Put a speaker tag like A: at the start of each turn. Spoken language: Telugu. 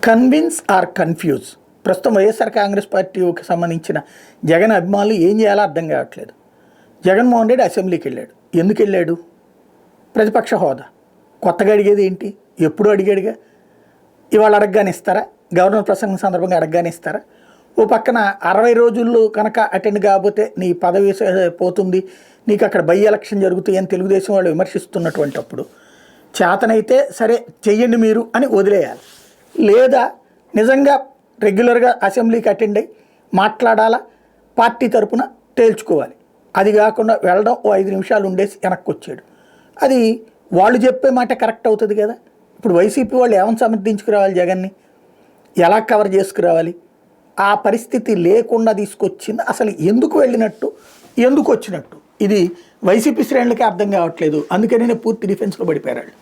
A: Convince are confuse. ప్రస్తుతం వైఎస్ఆర్ కాంగ్రెస్ పార్టీకి సంబంధించిన జగన్ అభిమానులు ఏం చేయాలో అర్థం కావట్లేదు. జగన్మోహన్ రెడ్డి అసెంబ్లీకి వెళ్ళాడు. ఎందుకు వెళ్ళాడు? ప్రతిపక్ష హోదా. కొత్తగా అడిగేది ఏంటి? ఎప్పుడు అడిగాడుగా. ఇవాళ అడగగానే ఇస్తారా? గవర్నర్ ప్రసంగం సందర్భంగా అడగగానే ఇస్తారా? ఓ పక్కన 60 రోజుల్లో కనుక అటెండ్ కాకపోతే నీ పదవి పోతుంది, నీకు అక్కడ బై ఎలక్షన్ జరుగుతాయి అని తెలుగుదేశం వాళ్ళు విమర్శిస్తున్నటువంటి అప్పుడు చేతనైతే సరే చెయ్యండి మీరు అని వదిలేయాలి. లేదా నిజంగా రెగ్యులర్గా అసెంబ్లీకి అటెండ్ అయ్యి మాట్లాడాలా, పార్టీ తరపున తేల్చుకోవాలి. అది కాకుండా వెళ్ళడం ఓ 5 నిమిషాలు ఉండేసి వెనక్కి వచ్చాడు. అది వాళ్ళు చెప్పే మాట కరెక్ట్ అవుతుంది కదా. ఇప్పుడు వైసీపీ వాళ్ళు ఏమని సమర్థించుకురావాలి? జగన్ని ఎలా కవర్ చేసుకురావాలి? ఆ పరిస్థితి లేకుండా తీసుకొచ్చింది. అసలు ఎందుకు వెళ్ళినట్టు, ఎందుకు వచ్చినట్టు, ఇది వైసీపీ శ్రేణులకే అర్థం కావట్లేదు. అందుకనే పూర్తి డిఫెన్స్లో పడిపోయారు.